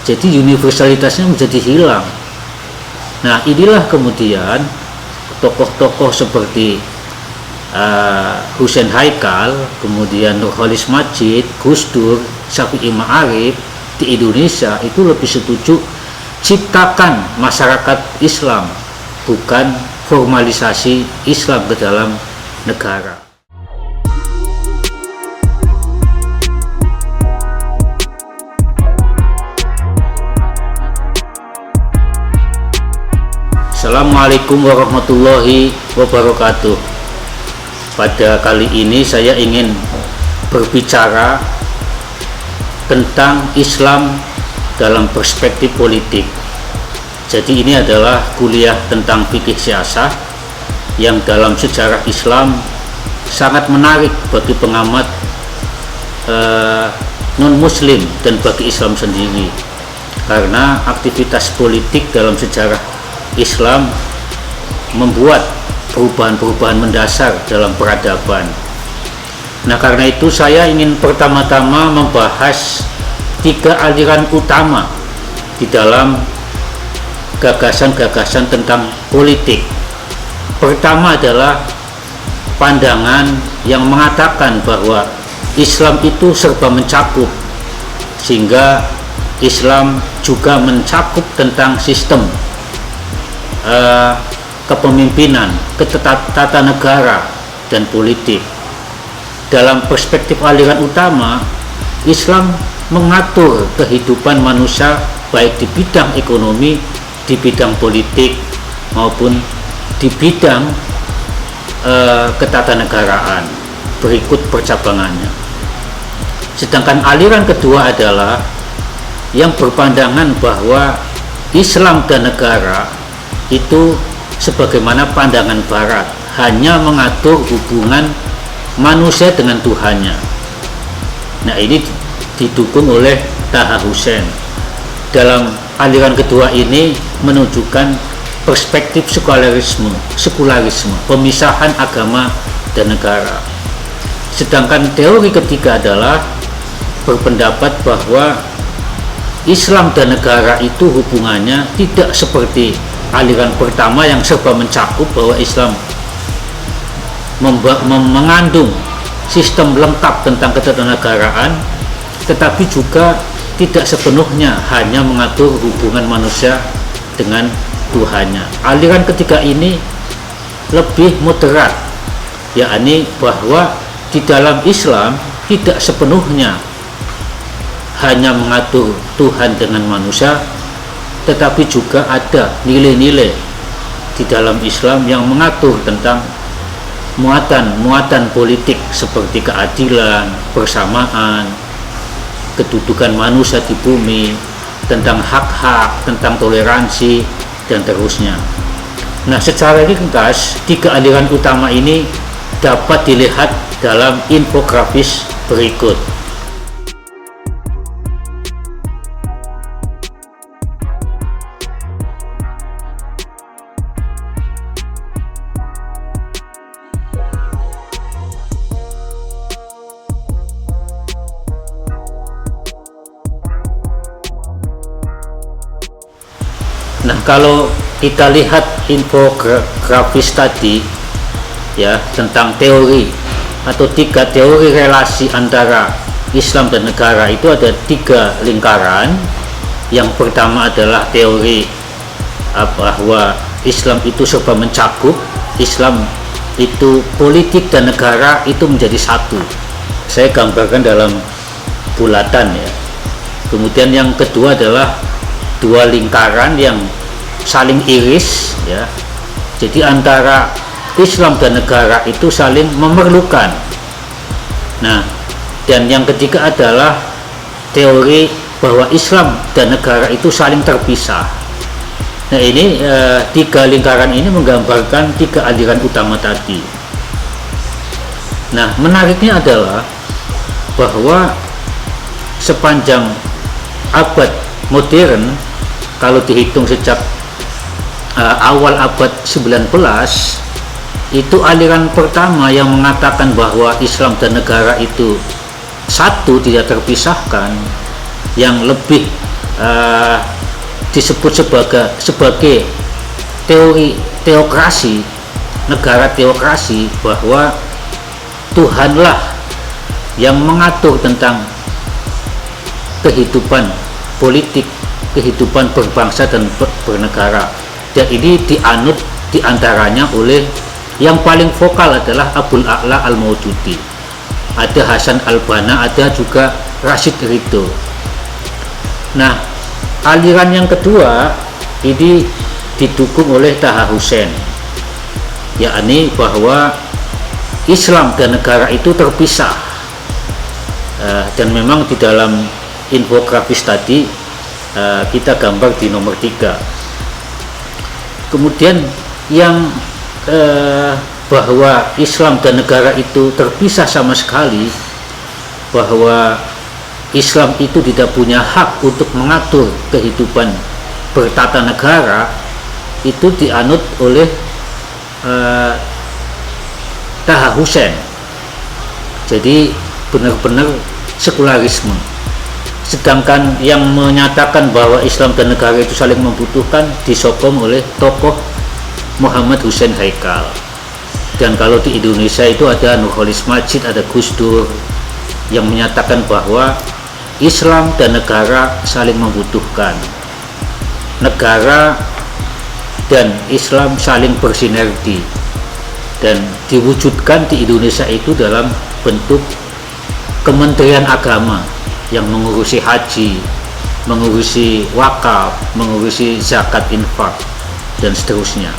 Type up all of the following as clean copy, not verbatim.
Jadi universalitasnya menjadi hilang. Nah, inilah kemudian tokoh-tokoh seperti Husain Haikal, kemudian Nurholis Majid, Gus Dur, Syafi'i Ma'arif di Indonesia itu lebih setuju ciptakan masyarakat Islam, bukan formalisasi Islam ke dalam negara. Assalamualaikum warahmatullahi wabarakatuh. Pada kali ini saya ingin berbicara tentang Islam dalam perspektif politik. Jadi ini adalah kuliah tentang fikih siasah yang dalam sejarah Islam sangat menarik bagi pengamat non-muslim dan bagi Islam sendiri, karena aktivitas politik dalam sejarah Islam membuat perubahan-perubahan mendasar dalam peradaban. Nah, karena itu saya ingin pertama-tama membahas 3 aliran utama di dalam gagasan-gagasan tentang politik. Pertama adalah pandangan yang mengatakan bahwa Islam itu serba mencakup, sehingga Islam juga mencakup tentang sistem kepemimpinan, tata negara, dan politik. Dalam perspektif aliran utama, Islam mengatur kehidupan manusia baik di bidang ekonomi, di bidang politik, maupun di bidang ketatanegaraan. Berikut percabangannya. Sedangkan aliran kedua adalah yang berpandangan bahwa Islam dan negara itu sebagaimana pandangan Barat, hanya mengatur hubungan manusia dengan Tuhannya. Nah, ini didukung oleh Taha Hussein. Dalam aliran kedua ini menunjukkan perspektif sekularisme, pemisahan agama dan negara. Sedangkan teori ketiga adalah berpendapat bahwa Islam dan negara itu hubungannya tidak seperti aliran pertama yang serba mencakup, bahwa Islam mengandung sistem lengkap tentang ketatanegaraan, tetapi juga tidak sepenuhnya hanya mengatur hubungan manusia dengan Tuhannya. Aliran ketiga ini lebih moderat, yakni bahwa di dalam Islam tidak sepenuhnya hanya mengatur Tuhan dengan manusia, tetapi juga ada nilai-nilai di dalam Islam yang mengatur tentang muatan politik seperti keadilan, persamaan, kedudukan manusia di bumi, tentang hak-hak, tentang toleransi, dan terusnya. Nah, secara ringkas, 3 aliran utama ini dapat dilihat dalam infografis berikut. Nah, kalau kita lihat infografis tadi ya, tentang teori atau 3 teori relasi antara Islam dan negara, itu ada 3 lingkaran. Yang pertama adalah teori bahwa Islam itu serba mencakup, Islam itu politik dan negara itu menjadi satu. Saya gambarkan dalam bulatan ya. Kemudian yang kedua adalah 2 lingkaran yang saling iris ya. Jadi antara Islam dan negara itu saling memerlukan. Nah, dan yang ketiga adalah teori bahwa Islam dan negara itu saling terpisah. Nah, ini 3 lingkaran ini menggambarkan 3 aliran utama tadi. Nah, menariknya adalah bahwa sepanjang abad modern, kalau dihitung sejak awal abad 19, itu aliran pertama yang mengatakan bahwa Islam dan negara itu satu, tidak terpisahkan, yang lebih uh, disebut sebagai teori teokrasi, negara teokrasi, bahwa Tuhanlah yang mengatur tentang kehidupan politik, kehidupan berbangsa dan bernegara. Dan ini dianut diantaranya oleh yang paling vokal adalah Abul A'la Al-Maududi, ada Hasan Al-Banna, ada juga Rashid Ridho. Nah, aliran yang kedua ini didukung oleh Taha Hussein, yakni bahwa Islam dan negara itu terpisah. Dan memang di dalam infografis tadi kita gambar di nomor 3. Kemudian yang bahwa Islam dan negara itu terpisah sama sekali, bahwa Islam itu tidak punya hak untuk mengatur kehidupan bertata negara, itu dianut oleh Taha Hussein. Jadi benar-benar sekularisme. Sedangkan yang menyatakan bahwa Islam dan negara itu saling membutuhkan disokong oleh tokoh Muhammad Hussein Haikal. Dan kalau di Indonesia itu ada Nurholis Majid, ada Gus Dur, yang menyatakan bahwa Islam dan negara saling membutuhkan. Negara dan Islam saling bersinergi, dan diwujudkan di Indonesia itu dalam bentuk Kementerian Agama yang mengurusi haji, mengurusi wakaf, mengurusi zakat infak, dan seterusnya.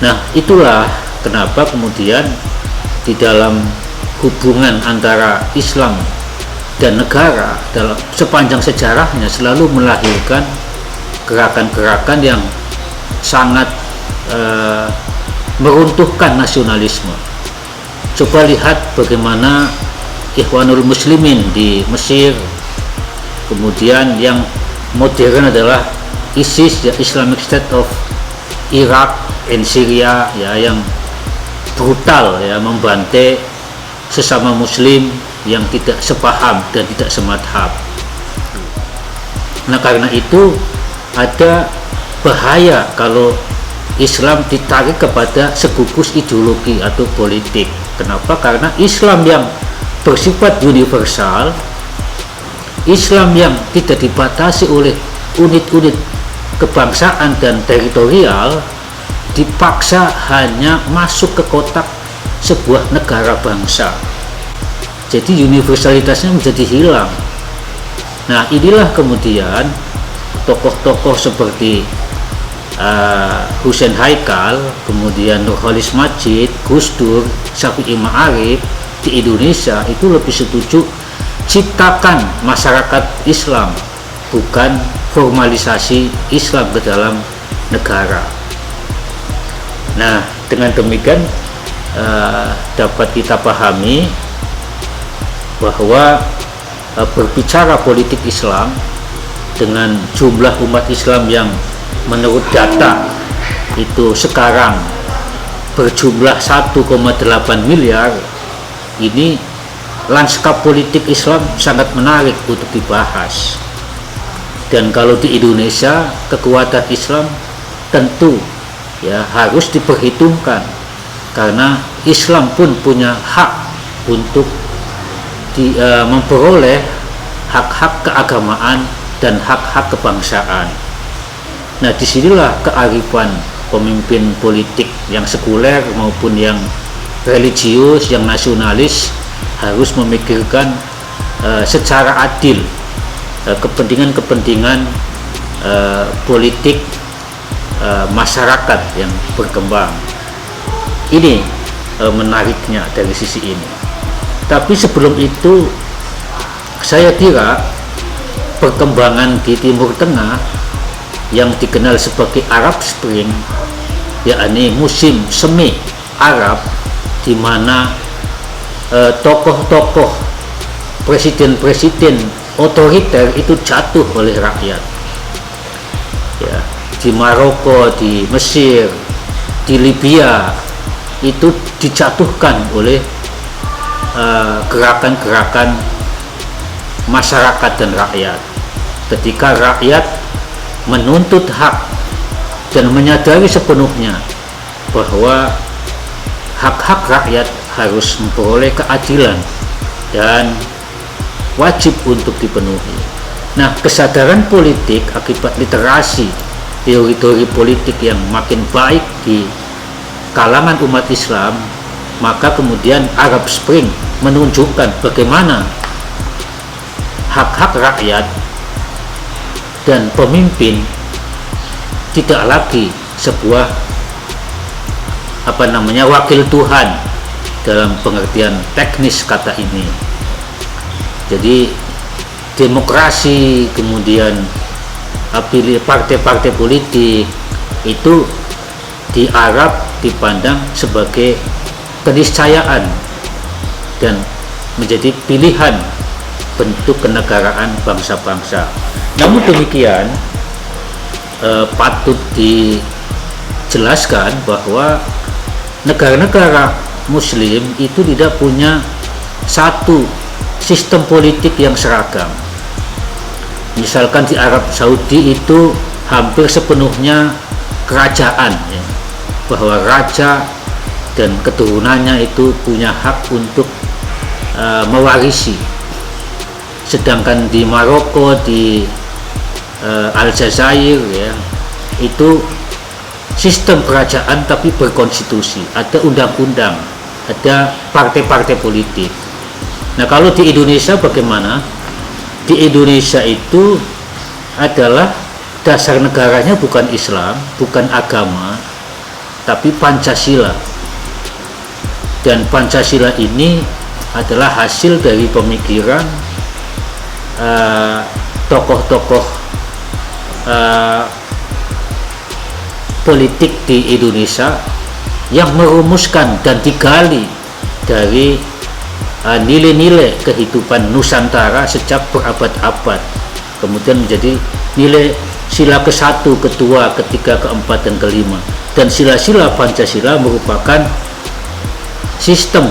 Nah, itulah kenapa kemudian di dalam hubungan antara Islam dan negara dalam sepanjang sejarahnya selalu melahirkan gerakan-gerakan yang sangat meruntuhkan nasionalisme. Coba lihat bagaimana Ikhwanul Muslimin di Mesir, kemudian yang modern adalah ISIS, ya, Islamic State of Iraq and Syria, ya, yang brutal, ya, membantai sesama Muslim yang tidak sepaham dan tidak semadhab. Nah, karena itu ada bahaya kalau Islam ditarik kepada segugus ideologi atau politik. Kenapa? Karena Islam yang bersifat universal, Islam yang tidak dibatasi oleh unit-unit kebangsaan dan teritorial, dipaksa hanya masuk ke kotak sebuah negara bangsa. Jadi universalitasnya menjadi hilang. Nah, inilah kemudian tokoh-tokoh seperti Hussein Haikal, kemudian Nurholis Majid, Gus Dur, Syafi'i Ma'arif di Indonesia itu lebih setuju ciptakan masyarakat Islam, bukan formalisasi Islam ke dalam negara. Nah, dengan demikian dapat kita pahami bahwa berbicara politik Islam dengan jumlah umat Islam yang menurut data itu sekarang berjumlah 1,8 miliar, ini lanskap politik Islam sangat menarik untuk dibahas. Dan kalau di Indonesia kekuatan Islam tentu, ya, harus diperhitungkan, karena Islam pun punya hak untuk memperoleh hak-hak keagamaan dan hak-hak kebangsaan. Nah, disinilah kearifan pemimpin politik yang sekuler maupun yang religius, yang nasionalis harus memikirkan secara adil kepentingan-kepentingan politik masyarakat yang berkembang. Ini menariknya dari sisi ini. Tapi sebelum itu, saya kira perkembangan di Timur Tengah yang dikenal sebagai Arab Spring, yakni musim semi Arab, di mana tokoh-tokoh presiden-presiden otoriter itu jatuh oleh rakyat, ya, di Maroko, di Mesir, di Libya, itu dijatuhkan oleh gerakan-gerakan masyarakat dan rakyat. ketika rakyat menuntut hak dan menyadari sepenuhnya bahwa hak-hak rakyat harus memperoleh keadilan dan wajib untuk dipenuhi. Nah, kesadaran politik akibat literasi teori-teori politik yang makin baik di kalangan umat Islam, maka kemudian Arab Spring menunjukkan bagaimana hak-hak rakyat dan pemimpin tidak lagi sebuah wakil Tuhan dalam pengertian teknis kata ini. Jadi demokrasi, kemudian pilih partai-partai politik itu di Arab dipandang sebagai keniscayaan dan menjadi pilihan bentuk kenegaraan bangsa-bangsa. Namun demikian patut dijelaskan bahwa negara-negara Muslim itu tidak punya satu sistem politik yang seragam. Misalkan di Arab Saudi itu hampir sepenuhnya kerajaan, ya, bahwa raja dan keturunannya itu punya hak untuk mewarisi. Sedangkan di Maroko, di Aljazair, ya, itu sistem kerajaan tapi berkonstitusi, ada undang-undang, ada partai-partai politik. Nah, kalau di Indonesia bagaimana? Di Indonesia itu adalah dasar negaranya bukan Islam, bukan agama, tapi Pancasila. Dan Pancasila ini adalah hasil dari pemikiran tokoh-tokoh politik di Indonesia yang merumuskan dan digali dari nilai-nilai kehidupan Nusantara sejak berabad-abad, kemudian menjadi nilai sila ke-1, ke-2, ke-3, ke-4, dan ke-5. Dan sila-sila Pancasila merupakan sistem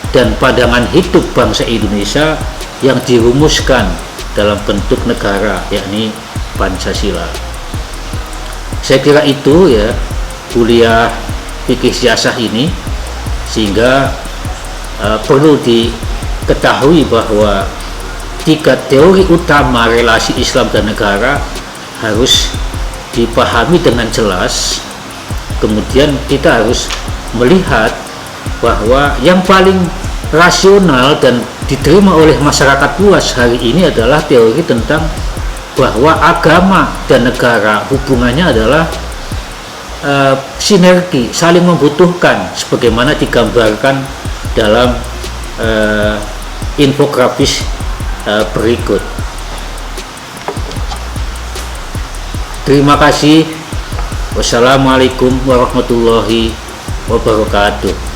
dan pandangan hidup bangsa Indonesia yang dirumuskan dalam bentuk negara, yakni Pancasila. Saya kira itu, ya, kuliah fikih siasah ini, sehingga perlu diketahui bahwa 3 teori utama relasi Islam dan negara harus dipahami dengan jelas. Kemudian kita harus melihat bahwa yang paling rasional dan diterima oleh masyarakat luas hari ini adalah teori tentang bahwa agama dan negara hubungannya adalah sinergi, saling membutuhkan, sebagaimana digambarkan dalam infografis berikut. Terima kasih. Wassalamualaikum warahmatullahi wabarakatuh.